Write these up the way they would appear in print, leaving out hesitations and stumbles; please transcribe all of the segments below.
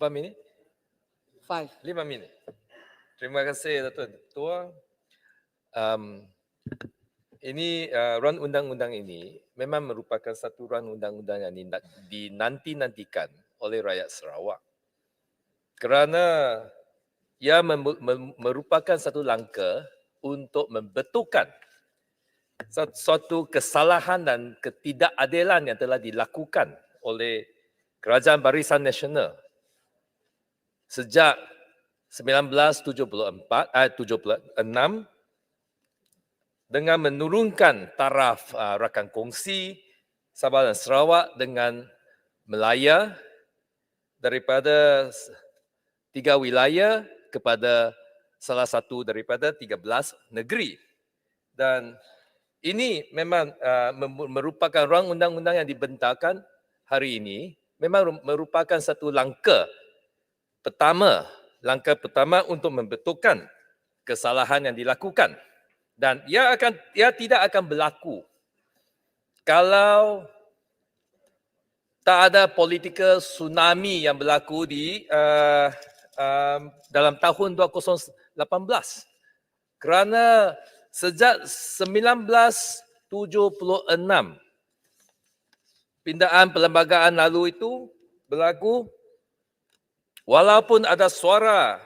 Berapa minit? 5. 5 minit. Terima kasih Datuk Ketua. Ini run undang-undang ini memang merupakan satu run undang-undang yang dinanti-nantikan oleh rakyat Sarawak. Kerana ia merupakan satu langkah untuk membetulkan suatu kesalahan dan ketidakadilan yang telah dilakukan oleh Kerajaan Barisan Nasional sejak 1976 dengan menurunkan taraf rakan kongsi Sabah dan Sarawak dengan Melaya daripada 3 wilayah kepada salah satu daripada 13 negeri. Dan ini memang merupakan rang undang-undang yang dibentangkan hari ini, memang merupakan satu langkah pertama untuk membetulkan kesalahan yang dilakukan. Dan ia tidak akan berlaku kalau tak ada political tsunami yang berlaku di dalam tahun 2018. Kerana sejak 1976 pindaan perlembagaan lalu itu berlaku, walaupun ada suara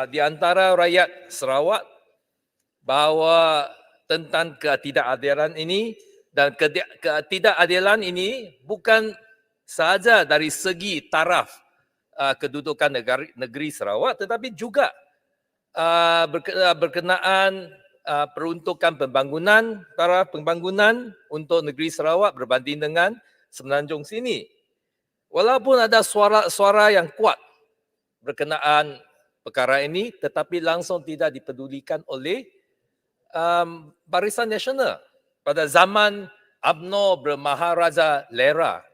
di antara rakyat Sarawak bahawa tentang ketidakadilan ini, dan ketidakadilan ini bukan sahaja dari segi taraf kedudukan negeri Sarawak, tetapi juga berkenaan peruntukan pembangunan, taraf pembangunan untuk negeri Sarawak berbanding dengan Semenanjung sini. Walaupun ada suara yang kuat berkenaan perkara ini, tetapi langsung tidak dipedulikan oleh Barisan Nasional pada zaman UMNO bermaharaja lera.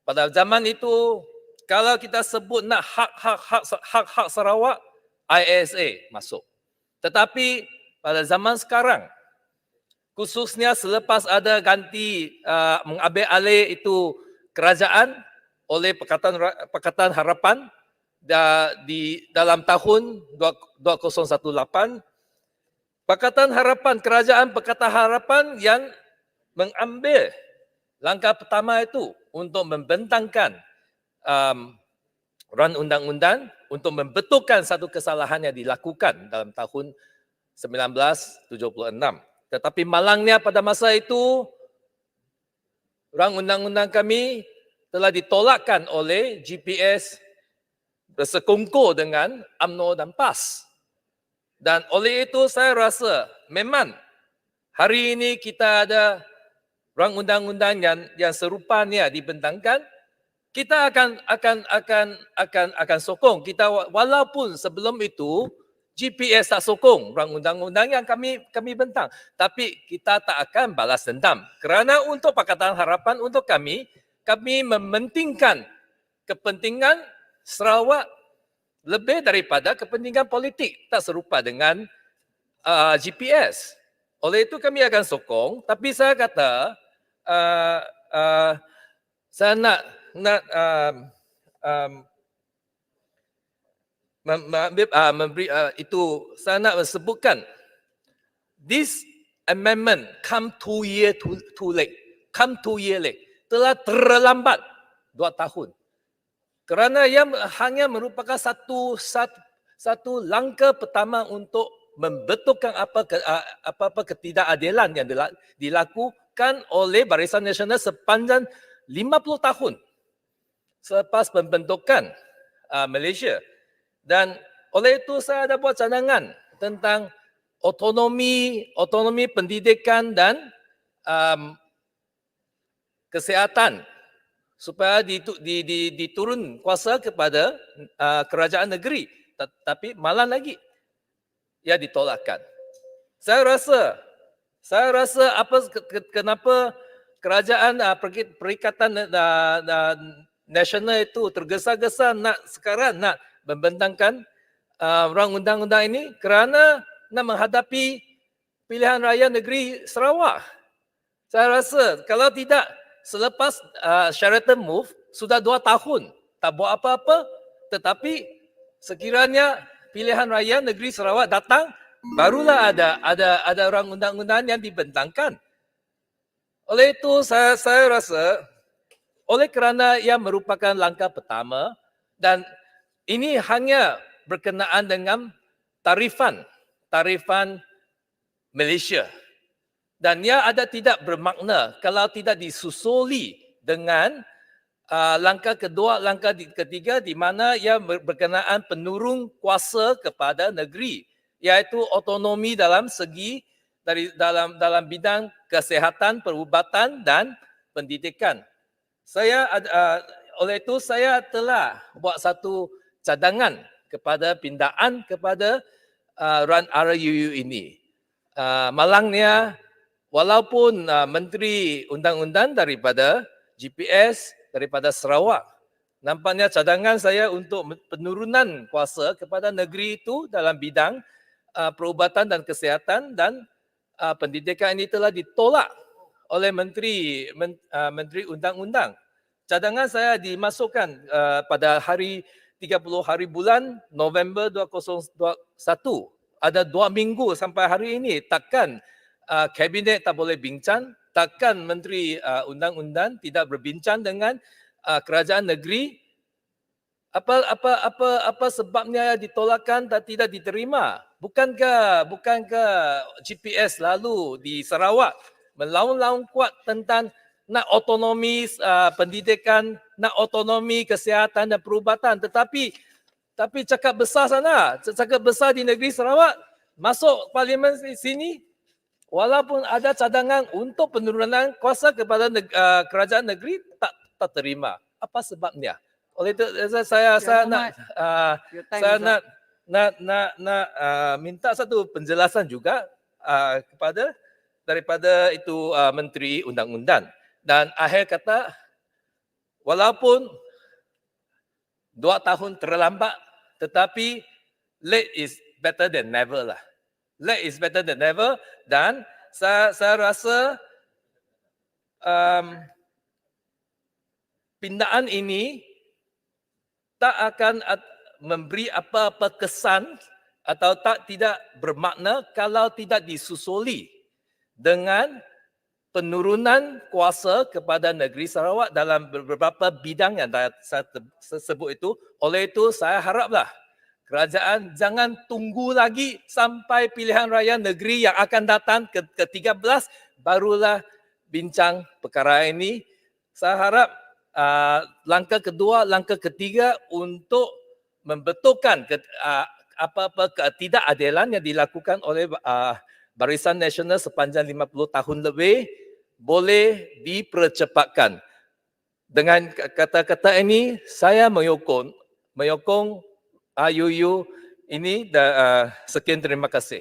Pada zaman itu, kalau kita sebut nak hak Sarawak, ISA masuk. Tetapi pada zaman sekarang, khususnya selepas ada ganti mengambil alih itu kerajaan oleh Pakatan Harapan di dalam tahun 2018, Kerajaan Pakatan Harapan yang mengambil langkah pertama itu untuk membentangkan run undang-undang untuk membetulkan satu kesalahan yang dilakukan dalam tahun 1976. Tetapi malangnya pada masa itu, run undang-undang kami telah ditolakkan oleh GPS bersekongkol dengan UMNO dan PAS. Dan oleh itu saya rasa memang hari ini kita ada rang undang-undang yang serupa ni dibentangkan, kita akan sokong. Kita walaupun sebelum itu GPS tak sokong rang undang-undang yang kami bentang, tapi kita tak akan balas dendam. Kerana untuk Pakatan Harapan, untuk kami mementingkan kepentingan Sarawak lebih daripada kepentingan politik, tak serupa dengan GPS. Oleh itu kami akan sokong, tapi saya kata saya nak saya nak sebutkan this amendment come 2 year too late. Telah terlambat 2 tahun. Kerana ia hanya merupakan satu langkah pertama untuk membetulkan apa ketidakadilan yang dilakukan oleh Barisan Nasional sepanjang 50 tahun selepas pembentukan Malaysia. Dan oleh itu saya ada buat cadangan tentang otonomi pendidikan dan kesihatan supaya diturun kuasa kepada kerajaan negeri, tapi malah lagi ia ditolakkan. Saya rasa kenapa kerajaan Perikatan Nasional itu tergesa-gesa sekarang nak membentangkan rang undang-undang ini, kerana nak menghadapi pilihan raya negeri Sarawak. Saya rasa kalau tidak, selepas Sheraton Move, sudah 2 tahun tak buat apa-apa, Tetapi sekiranya pilihan raya negeri Sarawak datang, barulah ada orang undang-undang yang dibentangkan. Oleh itu saya rasa oleh kerana ia merupakan langkah pertama dan ini hanya berkenaan dengan tarifan Malaysia. Dan ia ada tidak bermakna kalau tidak disusuli dengan langkah kedua, langkah ketiga di mana ia berkenaan penurung kuasa kepada negeri, iaitu otonomi dalam segi dalam bidang kesihatan, perubatan dan pendidikan. Oleh itu saya telah buat satu cadangan kepada pindaan kepada RUU ini. Malangnya walaupun Menteri Undang-Undang daripada GPS daripada Sarawak, nampaknya cadangan saya untuk penurunan kuasa kepada negeri itu dalam bidang perubatan dan kesihatan dan pendidikan ini telah ditolak oleh Menteri Undang-Undang. Cadangan saya dimasukkan pada hari 30 hari bulan November 2021. Ada 2 minggu sampai hari ini, takkan kabinet tak boleh bincang, takkan Menteri Undang-Undang tidak berbincang dengan kerajaan negeri. Apa sebabnya ditolakkan dan tidak diterima? Bukankah GPS lalu di Sarawak melaung-laung kuat tentang nak otonomi pendidikan, nak otonomi kesihatan dan perubatan, tetapi cakap besar sana, cakap besar di negeri Sarawak, masuk parlimen sini, walaupun ada cadangan untuk penurunan kuasa kepada kerajaan negeri, tak terima. Apa sebabnya? Oleh itu saya nak minta satu penjelasan juga kepada daripada itu Menteri Undang-Undang. Dan akhir kata, walaupun 2 tahun terlambat, tetapi late is better than never lah. Late is better than never, dan saya rasa pindaan ini tak akan memberi apa-apa kesan atau tidak bermakna kalau tidak disusuli dengan penurunan kuasa kepada negeri Sarawak dalam beberapa bidang yang saya sebut itu. Oleh itu saya haraplah kerajaan jangan tunggu lagi sampai pilihan raya negeri yang akan datang ke-13 barulah bincang perkara ini. Saya harap langkah kedua, langkah ketiga untuk membetulkan apa-apa ketidakadilan yang dilakukan oleh Barisan Nasional sepanjang 50 tahun lebih boleh dipercepatkan. Dengan kata-kata ini, saya menyokong RUU ini. Sekian, terima kasih.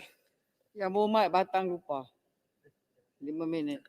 Yang Muhammad Batang lupa. 5 minit.